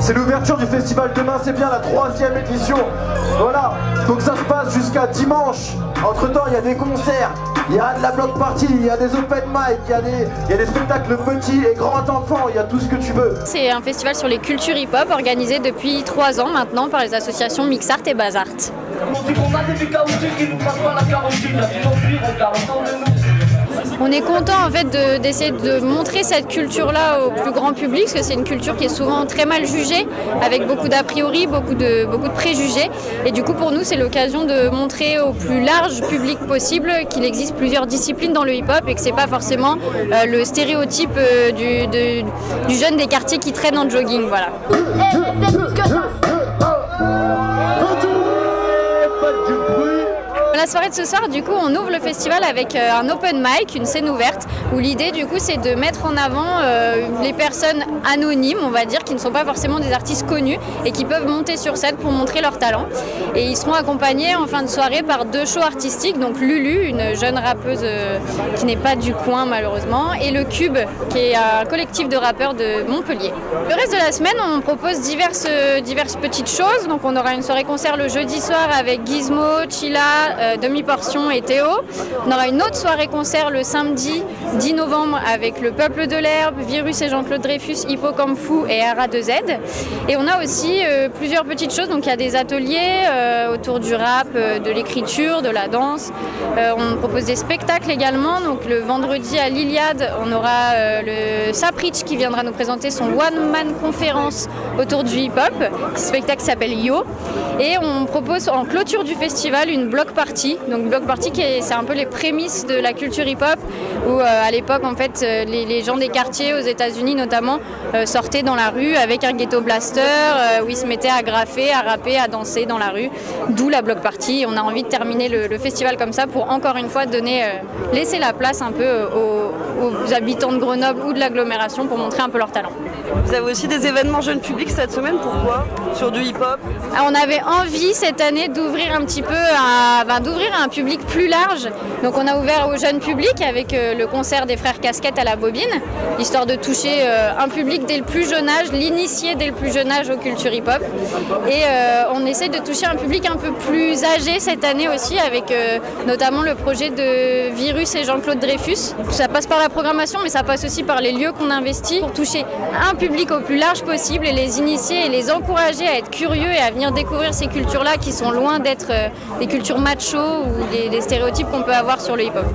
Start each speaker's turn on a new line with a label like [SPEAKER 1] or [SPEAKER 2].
[SPEAKER 1] C'est l'ouverture du festival demain, c'est bien la 3e édition. Voilà, donc ça se passe jusqu'à dimanche. Entre temps, il y a des concerts, il y a de la block party, il y a des open mic, il y a des spectacles petits et grands enfants, il y a tout ce que tu veux.
[SPEAKER 2] C'est un festival sur les cultures hip-hop organisé depuis 3 ans maintenant par les associations Mixart et Bazart. On est content en fait d'essayer de montrer cette culture-là au plus grand public, parce que c'est une culture qui est souvent très mal jugée, avec beaucoup d'a priori, beaucoup de préjugés. Et du coup pour nous c'est l'occasion de montrer au plus large public possible qu'il existe plusieurs disciplines dans le hip-hop et que c'est pas forcément le stéréotype du jeune des quartiers qui traîne en jogging. Voilà. La soirée de ce soir, du coup, on ouvre le festival avec un open mic, une scène ouverte, où l'idée, du coup, c'est de mettre en avant les personnes anonymes, on va dire, qui ne sont pas forcément des artistes connus et qui peuvent monter sur scène pour montrer leur talent. Et ils seront accompagnés en fin de soirée par 2 shows artistiques, donc Lulu, une jeune rappeuse qui n'est pas du coin malheureusement, et le Cube, qui est un collectif de rappeurs de Montpellier. Le reste de la semaine, on propose diverses petites choses. Donc on aura une soirée concert le jeudi soir avec Gizmo, Chilla, Demi-Portion et Théo. On aura une autre soirée concert le samedi 10 novembre avec le Peuple de l'Herbe, Virus et Jean-Claude Dreyfus, Hippocampe Fou et RA2Z. Et on a aussi plusieurs petites choses. Donc il y a des ateliers autour du rap, de l'écriture, de la danse. On propose des spectacles également. Donc le vendredi à l'Iliade, on aura le Saprich qui viendra nous présenter son one-man conférence autour du hip-hop. Ce spectacle s'appelle Yo. Et on propose en clôture du festival une block party. Donc block party, c'est un peu les prémices de la culture hip-hop, où à l'époque en fait les gens des quartiers aux États-Unis notamment sortaient dans la rue avec un ghetto blaster où ils se mettaient à graffer, à rapper, à danser dans la rue. D'où la block party. On a envie de terminer le festival comme ça pour encore une fois laisser la place un peu aux habitants de Grenoble ou de l'agglomération pour montrer un peu leur talent.
[SPEAKER 3] Vous avez aussi des événements jeunes publics cette semaine, pourquoi? Sur du hip-hop?
[SPEAKER 2] On avait envie cette année d'ouvrir un petit peu d'ouvrir à un public plus large. Donc on a ouvert au jeune public avec le concert des frères Casquettes à la Bobine, histoire de toucher un public dès le plus jeune âge, l'initier dès le plus jeune âge aux cultures hip-hop. Et on essaie de toucher un public un peu plus âgé cette année aussi, avec notamment le projet de Virus et Jean-Claude Dreyfus. Ça passe par la programmation, mais ça passe aussi par les lieux qu'on investit pour toucher un public au plus large possible et les initier et les encourager à être curieux et à venir découvrir ces cultures-là qui sont loin d'être des cultures macho ou des stéréotypes qu'on peut avoir sur le hip-hop.